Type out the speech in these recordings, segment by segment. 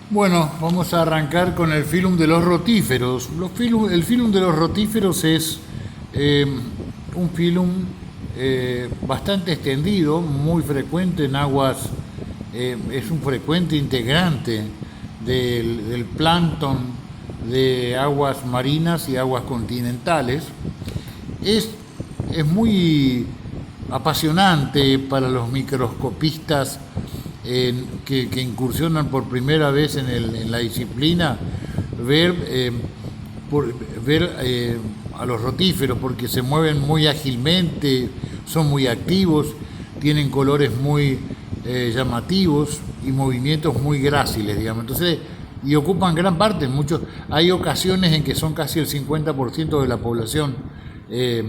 Bueno, vamos a arrancar con el filum de los rotíferos. El filum de los rotíferos es eh, un filum bastante extendido, muy frecuente en aguas, es un frecuente integrante del plancton de aguas marinas y aguas continentales. Es, es muy apasionante para los microscopistas que incursionan por primera vez en la disciplina ver, ver a los rotíferos porque se mueven muy ágilmente, son muy activos, tienen colores muy llamativos y movimientos muy gráciles, digamos. Entonces, y ocupan gran parte, hay ocasiones en que son casi el 50% de la población eh,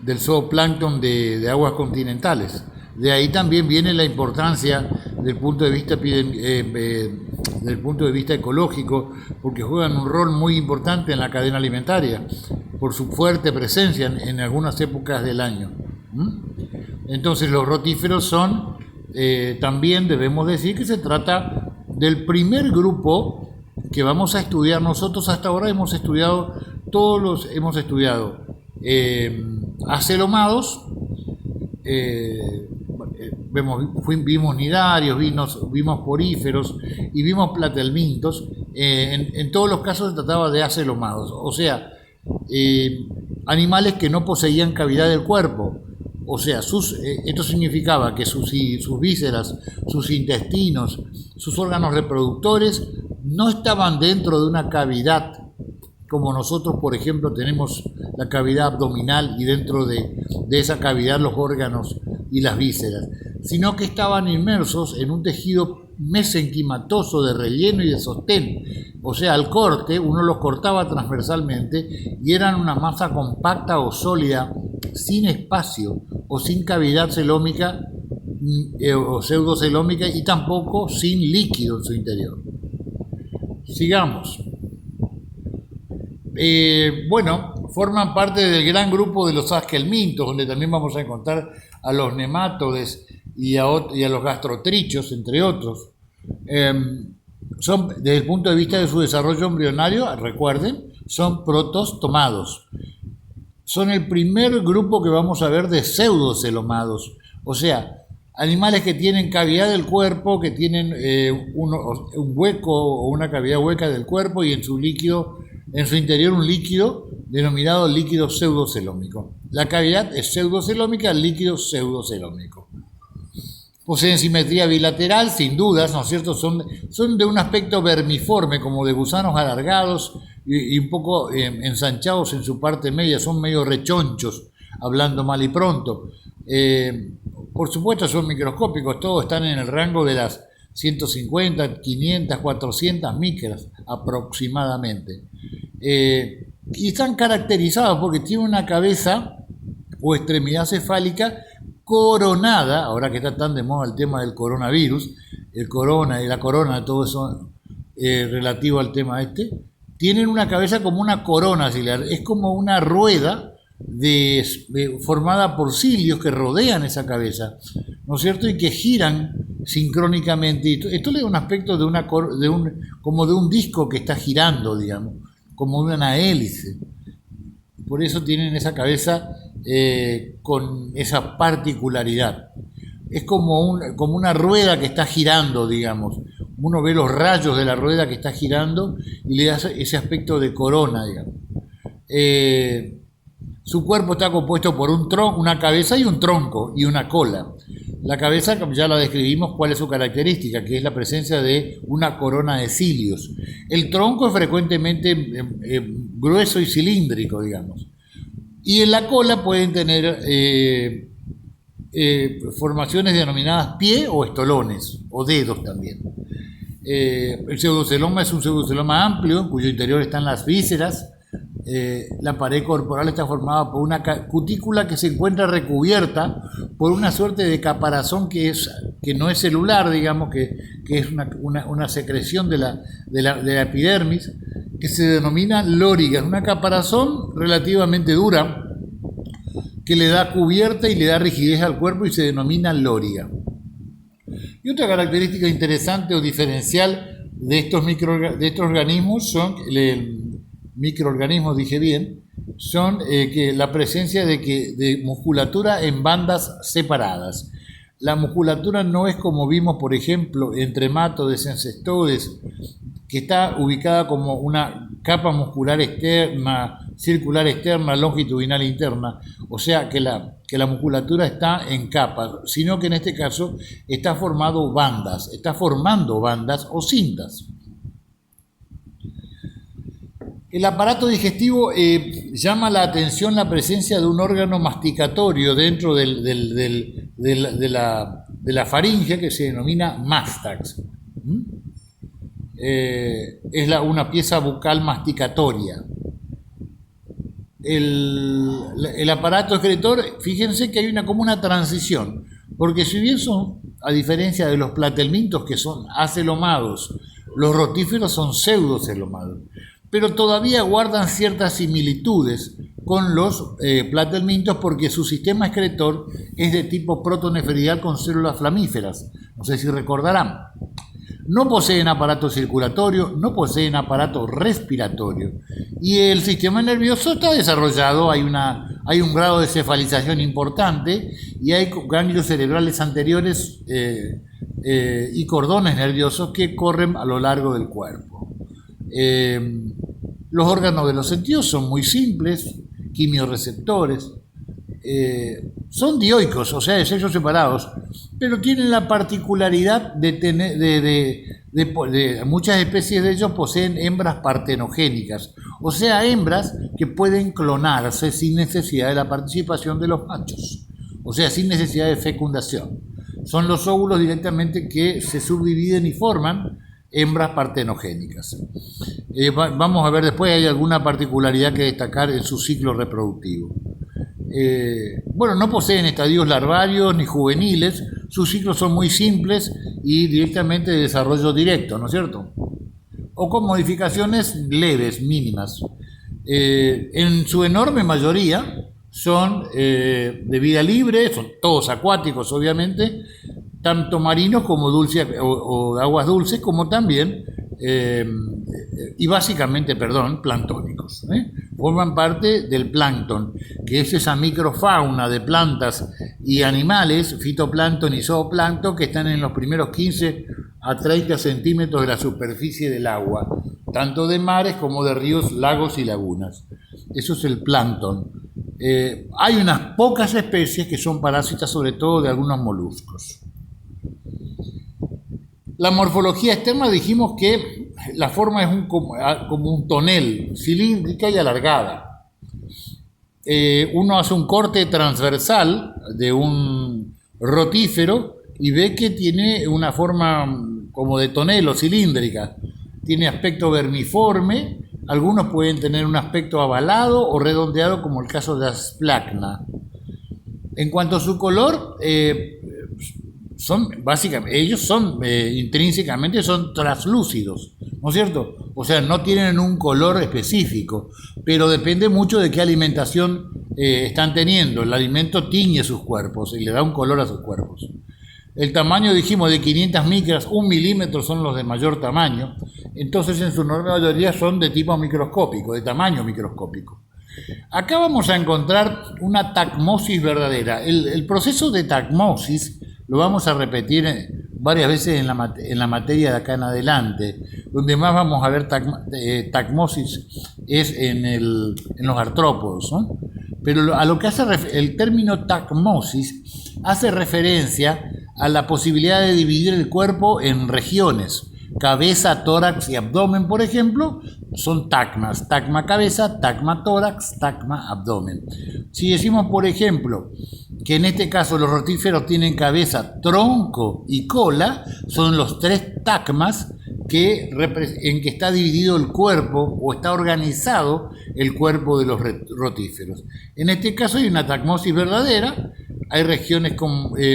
del zooplancton aguas continentales. De ahí también viene la importancia del punto de vista del punto de vista ecológico, porque juegan un rol muy importante en la cadena alimentaria por su fuerte presencia en algunas épocas del año. Entonces los rotíferos son, también debemos decir que se trata del primer grupo que vamos a estudiar. Nosotros hasta ahora hemos estudiado hemos estudiado acelomados, vimos nidarios, vimos poríferos y vimos platelmintos. En todos los casos se trataba de acelomados, o sea, animales que no poseían cavidad del cuerpo. O sea, esto significaba que sus vísceras, sus intestinos, sus órganos reproductores no estaban dentro de una cavidad, como nosotros, por ejemplo, tenemos la cavidad abdominal y dentro de esa cavidad los órganos y las vísceras, sino que estaban inmersos en un tejido mesenquimatoso de relleno y de sostén. O sea, al corte uno los cortaba transversalmente y eran una masa compacta o sólida, sin espacio o sin cavidad celómica o pseudocelómica, y tampoco sin líquido en su interior. Sigamos. Bueno, forman parte del gran grupo de los asquelmintos, donde también vamos a encontrar a los nemátodes y a los gastrotrichos, entre otros. Son, desde el punto de vista de su desarrollo embrionario, recuerden, son protostomados. Son el primer grupo que vamos a ver de pseudocelomados, o sea, animales que tienen cavidad del cuerpo, que tienen un hueco o una cavidad hueca del cuerpo y en su líquido, en su interior, un líquido denominado líquido pseudocelómico. La cavidad es pseudocelómica, el líquido pseudocelómico. Poseen simetría bilateral, sin dudas, ¿no es cierto? Son de un aspecto vermiforme, como de gusanos alargados y un poco ensanchados en su parte media, son medio rechonchos, hablando mal y pronto. Por supuesto son microscópicos, todos están en el rango de las 150, 500, 400 micras aproximadamente. Y están caracterizados porque tienen una cabeza o extremidad cefálica coronada, ahora que está tan de moda el tema del coronavirus, el corona y la corona, todo eso relativo al tema este, tienen una cabeza como una corona ciliar, es como una rueda formada por cilios que rodean esa cabeza, ¿no es cierto? Y que giran sincrónicamente. Esto le da un aspecto como de un disco que está girando, digamos, como de una hélice. Por eso tienen esa cabeza con esa particularidad. Es como una rueda que está girando, digamos. Uno ve los rayos de la rueda que está girando y le da ese aspecto de corona, digamos. Su cuerpo está compuesto por una cabeza y un tronco y una cola. La cabeza, como ya la describimos, cuál es su característica, que es la presencia de una corona de cilios. El tronco es frecuentemente grueso y cilíndrico, digamos. Y en la cola pueden tener formaciones denominadas pie o estolones, o dedos también. El pseudoceloma es un pseudoceloma amplio, en cuyo interior están las vísceras. La pared corporal está formada por una cutícula que se encuentra recubierta por una suerte de caparazón que no es celular, digamos, que es una secreción de la epidermis, que se denomina lóriga. Es una caparazón relativamente dura que le da cubierta y le da rigidez al cuerpo y se denomina lóriga. Y otra característica interesante o diferencial de estos organismos son, microorganismos dije bien, son que la presencia de musculatura en bandas separadas. La musculatura no es como vimos, por ejemplo, en trematodes, en cestodes, que está ubicada como una capa muscular externa, circular externa, longitudinal interna, o sea que la musculatura está en capas, sino que en este caso está formando bandas o cintas. El aparato digestivo llama la atención la presencia de un órgano masticatorio dentro de la faringe que se denomina mástax. Es una pieza bucal masticatoria. El aparato excretor, fíjense que hay como una transición, porque si bien son, a diferencia de los platelmintos que son acelomados, los rotíferos son pseudocelomados, pero todavía guardan ciertas similitudes con los platelmintos porque su sistema excretor es de tipo protoneferial con células flamíferas. No sé si recordarán. No poseen aparato circulatorio, no poseen aparato respiratorio. Y el sistema nervioso está desarrollado, hay un grado de cefalización importante y hay ganglios cerebrales anteriores y cordones nerviosos que corren a lo largo del cuerpo. Los órganos de los sentidos son muy simples, quimiorreceptores, son dioicos, o sea, de sexos separados, pero tienen la particularidad de muchas especies de ellos poseen hembras partenogénicas, o sea, hembras que pueden clonarse sin necesidad de la participación de los machos, o sea, sin necesidad de fecundación. Son los óvulos directamente que se subdividen y forman hembras partenogénicas. Vamos a ver después, hay alguna particularidad que destacar en su ciclo reproductivo. Bueno, no poseen estadios larvarios ni juveniles, sus ciclos son muy simples y directamente de desarrollo directo, ¿no es cierto? O con modificaciones leves, mínimas. En su enorme mayoría son de vida libre, son todos acuáticos obviamente, tanto marinos como dulces o de aguas dulces, como también y básicamente, planctónicos. Forman parte del plancton, que es esa microfauna de plantas y animales, fitoplancton y zooplancton, que están en los primeros 15 a 30 centímetros de la superficie del agua, tanto de mares como de ríos, lagos y lagunas. Eso es el plancton. Hay unas pocas especies que son parásitas, sobre todo de algunos moluscos. La morfología externa, dijimos que la forma es como un tonel, cilíndrica y alargada. Uno hace un corte transversal de un rotífero y ve que tiene una forma como de tonel o cilíndrica. Tiene aspecto vermiforme, algunos pueden tener un aspecto avalado o redondeado, como el caso de Asplagna. En cuanto a su color, ellos son intrínsecamente son translúcidos, ¿no es cierto? O sea, no tienen un color específico, pero depende mucho de qué alimentación están teniendo. El alimento tiñe sus cuerpos y le da un color a sus cuerpos. El tamaño, dijimos, de 500 micras, 1 milímetro son los de mayor tamaño, entonces en su enorme mayoría son de tipo microscópico, de tamaño microscópico. Acá vamos a encontrar una tacmosis verdadera. El proceso de tacmosis lo vamos a repetir varias veces en la materia de acá en adelante. Donde más vamos a ver tacmosis es en los artrópodos, ¿no? Pero a lo que hace el término tacmosis hace referencia a la posibilidad de dividir el cuerpo en regiones. Cabeza, tórax y abdomen, por ejemplo, son tacmas. Tacma cabeza, tacma tórax, tacma abdomen. Si decimos, por ejemplo, que en este caso los rotíferos tienen cabeza, tronco y cola, son los 3 tacmas en que está dividido el cuerpo o está organizado el cuerpo de los rotíferos. En este caso hay una tacmosis verdadera, hay regiones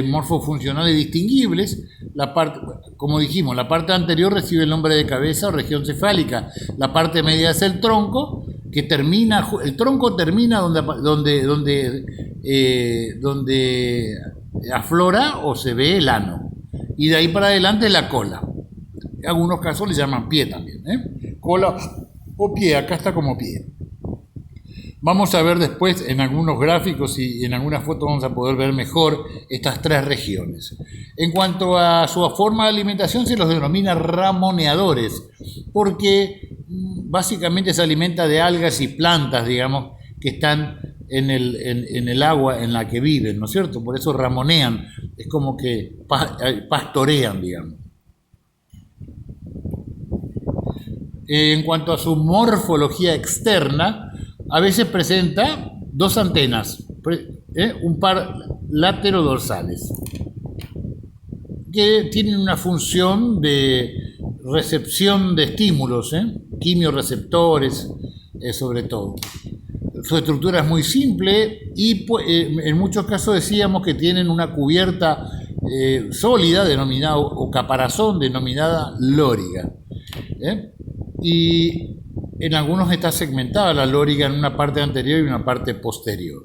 morfofuncionales distinguibles. Como dijimos, la parte anterior recibe el nombre de cabeza o región cefálica, la parte media es el tronco, el tronco termina donde aflora o se ve el ano, y de ahí para adelante la cola. En algunos casos le llaman pie también, cola o pie, acá está como pie. Vamos a ver después en algunos gráficos y en algunas fotos vamos a poder ver mejor estas tres regiones. En cuanto a su forma de alimentación, se los denomina ramoneadores, porque básicamente se alimenta de algas y plantas, digamos, que están en el agua en la que viven, ¿no es cierto? Por eso ramonean, es como que pastorean, digamos. En cuanto a su morfología externa, a veces presenta dos antenas, un par laterodorsales, que tienen una función de recepción de estímulos, quimioreceptores, sobre todo. Su estructura es muy simple y en muchos casos decíamos que tienen una cubierta sólida, denominada, o caparazón, denominada lóriga. Y en algunos está segmentada la lóriga en una parte anterior y una parte posterior.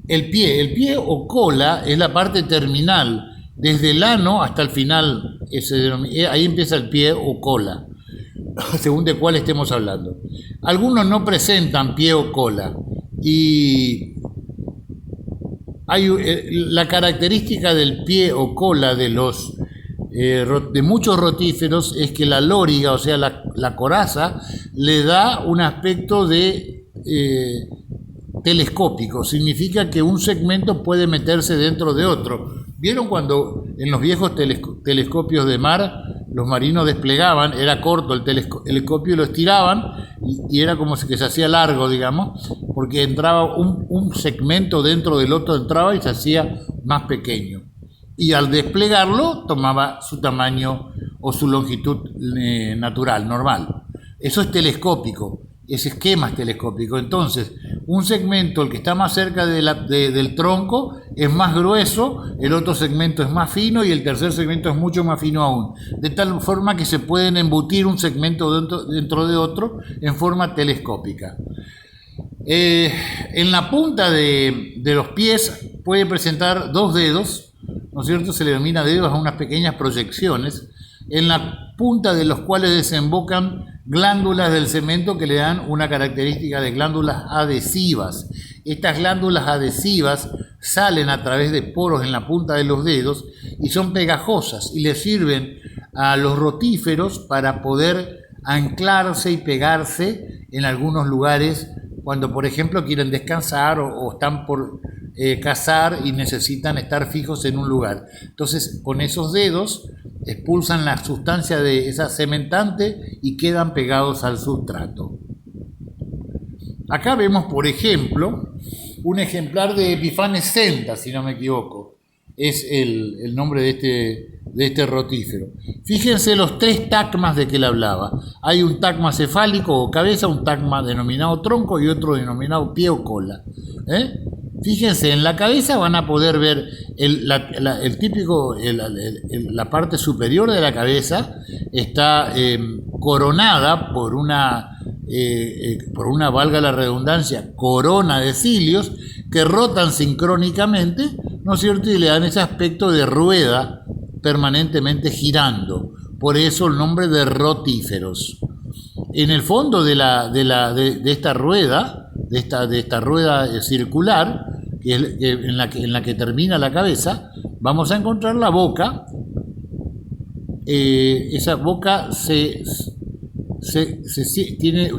El pie o cola es la parte terminal, desde el ano hasta el final, ahí empieza el pie o cola, según de cuál estemos hablando. Algunos no presentan pie o cola y la característica del pie o cola de muchos rotíferos es que la lóriga, o sea, la coraza, le da un aspecto de telescópico. Significa que un segmento puede meterse dentro de otro. ¿Vieron cuando en los viejos telescopios de mar los marinos desplegaban, era corto el telescopio y lo estiraban y era como que se hacía largo, digamos, porque entraba un segmento dentro del otro, entraba y se hacía más pequeño? Y al desplegarlo tomaba su tamaño o su longitud natural, normal. Eso es telescópico, ese esquema es telescópico. Entonces, un segmento, el que está más cerca del tronco, es más grueso, el otro segmento es más fino y el tercer segmento es mucho más fino aún. De tal forma que se pueden embutir un segmento dentro de otro en forma telescópica. En la punta de los pies puede presentar dos dedos, ¿no es cierto? Se le denomina dedos a unas pequeñas proyecciones, en la punta de los cuales desembocan glándulas del cemento que le dan una característica de glándulas adhesivas. Estas glándulas adhesivas salen a través de poros en la punta de los dedos y son pegajosas y le sirven a los rotíferos para poder anclarse y pegarse en algunos lugares cuando, por ejemplo, quieren descansar o están por cazar y necesitan estar fijos en un lugar. Entonces, con esos dedos expulsan la sustancia de esa cementante y quedan pegados al sustrato. Acá vemos, por ejemplo, un ejemplar de Epiphanes senta, si no me equivoco. Es el nombre de este rotífero. Fíjense los tres tacmas de que él hablaba. Hay un tacma cefálico o cabeza, un tacma denominado tronco y otro denominado pie o cola. Fíjense, en la cabeza van a poder ver la parte superior de la cabeza está coronada por una, valga la redundancia, corona de cilios que rotan sincrónicamente, ¿no es cierto? Y le dan ese aspecto de rueda permanentemente girando. Por eso el nombre de rotíferos. En el fondo de esta rueda, de esta rueda circular, en la que termina la cabeza, vamos a encontrar la boca. Esa boca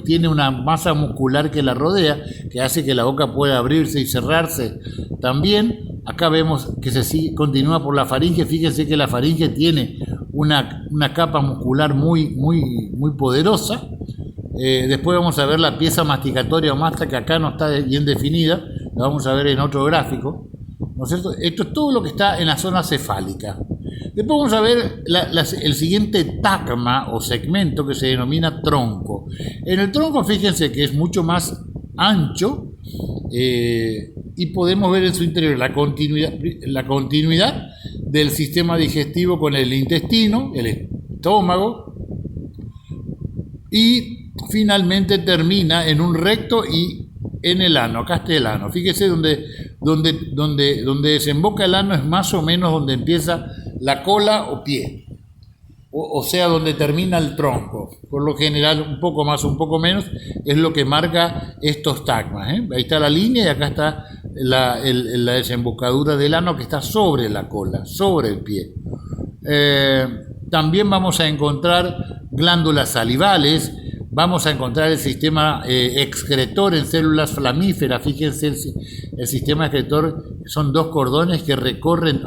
tiene una masa muscular que la rodea, que hace que la boca pueda abrirse y cerrarse. También acá vemos que continúa por la faringe. Fíjense que la faringe tiene una capa muscular muy poderosa. Después vamos a ver la pieza masticatoria o masta, que acá no está bien definida, la vamos a ver en otro gráfico, ¿no es cierto? Esto es todo lo que está en la zona cefálica. Después vamos a ver el siguiente tacma o segmento, que se denomina tronco. En el tronco, fíjense que es mucho más ancho y podemos ver en su interior la continuidad del sistema digestivo con el intestino, el estómago, y finalmente termina en un recto y en el ano. Acá está el ano. Fíjese donde donde desemboca el ano es más o menos donde empieza la cola o pie, o sea, donde termina el tronco. Por lo general, un poco más o un poco menos, es lo que marca estos tagmas, ¿eh? Ahí está la línea y acá está la desembocadura del ano que está sobre la cola, sobre el pie. También vamos a encontrar glándulas salivales, vamos a encontrar el sistema excretor en células flamíferas. Fíjense, el sistema excretor son dos cordones que recorren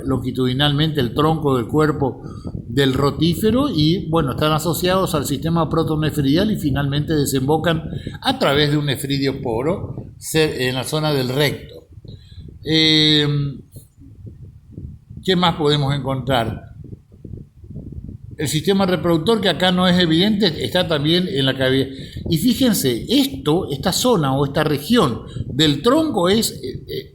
longitudinalmente el tronco del cuerpo del rotífero y, bueno, están asociados al sistema protonefridial y finalmente desembocan a través de un nefridio poro en la zona del recto. ¿Qué más podemos encontrar? El sistema reproductor, que acá no es evidente, está también en la cavidad. Y fíjense, esta zona o esta región del tronco es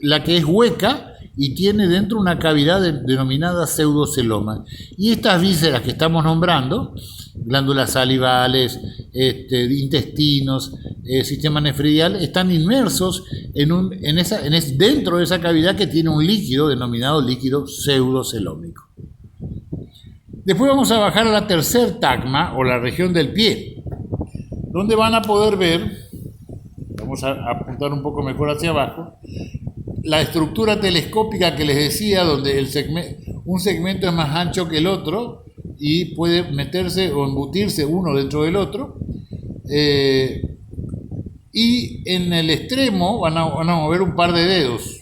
la que es hueca y tiene dentro una cavidad denominada pseudoceloma. Y estas vísceras que estamos nombrando, glándulas salivales, intestinos, sistema nefridial, están inmersos dentro de esa cavidad que tiene un líquido denominado líquido pseudocelómico. Después vamos a bajar a la tercer tagma o la región del pie, donde van a poder ver, vamos a apuntar un poco mejor hacia abajo, la estructura telescópica que les decía, donde un segmento es más ancho que el otro y puede meterse o embutirse uno dentro del otro. Y en el extremo van a mover un par de dedos.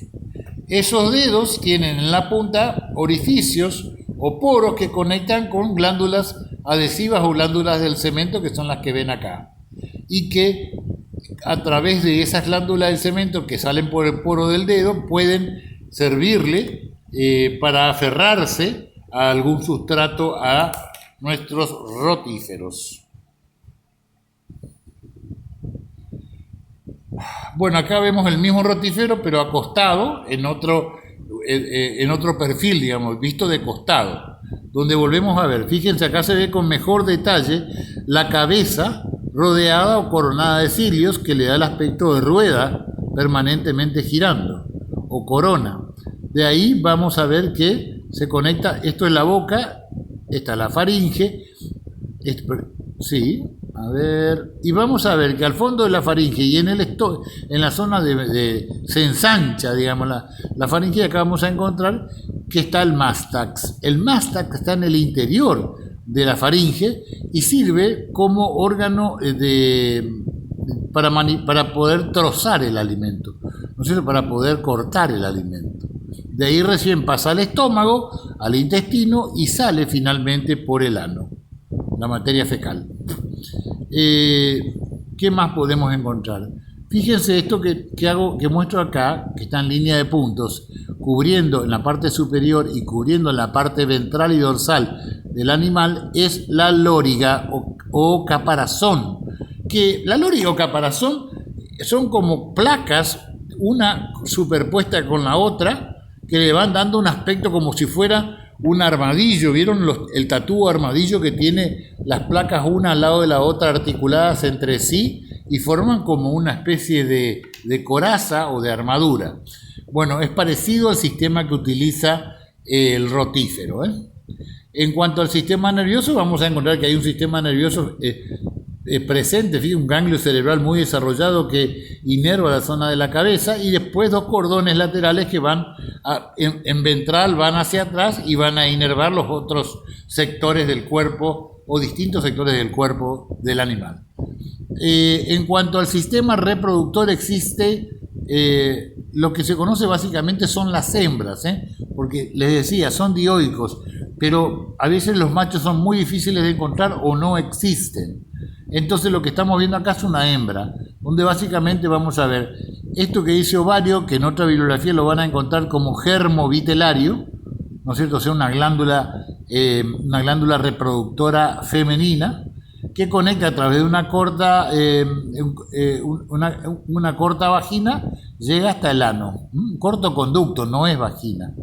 Esos dedos tienen en la punta orificios o poros que conectan con glándulas adhesivas o glándulas del cemento, que son las que ven acá, y que a través de esas glándulas del cemento que salen por el poro del dedo pueden servirle para aferrarse a algún sustrato a nuestros rotíferos. Bueno, acá vemos el mismo rotífero pero acostado en otro perfil, digamos, visto de costado, donde volvemos a ver, fíjense, acá se ve con mejor detalle la cabeza rodeada o coronada de cilios, que le da el aspecto de rueda permanentemente girando, o corona. De ahí vamos a ver que se conecta, esto es la boca, esta es la faringe, sí, a ver, y vamos a ver que al fondo de la faringe y en la zona se ensancha, digamos, la faringe, y acá vamos a encontrar que está el mástax. El mástax está en el interior de la faringe y sirve como órgano para poder trozar el alimento, ¿no es cierto? Para poder cortar el alimento. De ahí recién pasa al estómago, al intestino y sale finalmente por el ano, la materia fecal. ¿Qué más podemos encontrar? Fíjense esto que muestro acá, que está en línea de puntos, cubriendo en la parte superior y cubriendo en la parte ventral y dorsal del animal, es la loriga o caparazón. Que la loriga o caparazón son como placas, una superpuesta con la otra, que le van dando un aspecto como si fuera un armadillo. ¿Vieron el tatú armadillo que tiene las placas una al lado de la otra articuladas entre sí y forman como una especie de coraza o de armadura? Bueno, es parecido al sistema que utiliza el rotífero, ¿eh? En cuanto al sistema nervioso, vamos a encontrar que hay un sistema nervioso presente, fíjate, un ganglio cerebral muy desarrollado que inerva la zona de la cabeza, y después dos cordones laterales que van en ventral, van hacia atrás y van a inervar los otros sectores del cuerpo o distintos sectores del cuerpo del animal. En cuanto al sistema reproductor, existe lo que se conoce básicamente son las hembras, porque les decía, son dioicos, pero a veces los machos son muy difíciles de encontrar o no existen. Entonces lo que estamos viendo acá es una hembra, donde básicamente vamos a ver esto que dice ovario, que en otra bibliografía lo van a encontrar como germo vitelario, ¿no es cierto? O sea, una glándula reproductora femenina que conecta a través de una corta vagina, llega hasta el ano. Un corto conducto, no es vagina.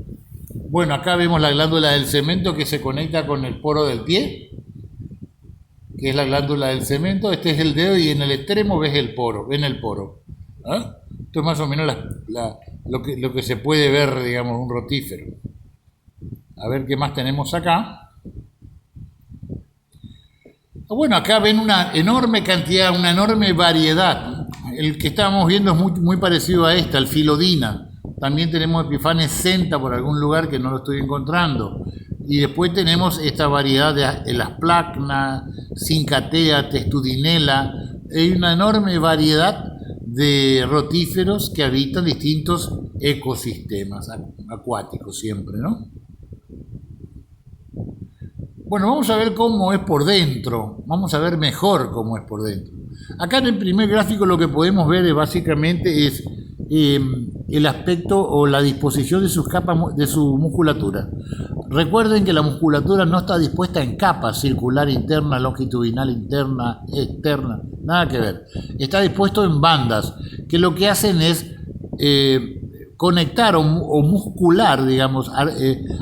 Bueno, acá vemos la glándula del cemento que se conecta con el poro del pie, que es la glándula del cemento. Este es el dedo y en el extremo ven el poro. ¿Ah? Esto es más o menos lo que se puede ver, digamos, un rotífero. A ver qué más tenemos acá. Bueno, acá ven una enorme cantidad, una enorme variedad. El que estábamos viendo es muy parecido a esta, el Filodina. También tenemos Epifanes centa por algún lugar que no lo estoy encontrando. Y después tenemos esta variedad de las Placna, Cincatea, Testudinela. Hay una enorme variedad de rotíferos que habitan distintos ecosistemas acuáticos siempre, ¿no? Bueno, vamos a ver cómo es por dentro, vamos a ver mejor cómo es por dentro. Acá en el primer gráfico lo que podemos ver básicamente es el aspecto o la disposición de sus capas, de su musculatura. Recuerden que la musculatura no está dispuesta en capas, circular interna, longitudinal interna, externa, nada que ver. Está dispuesto en bandas, que lo que hacen es conectar o muscular, digamos,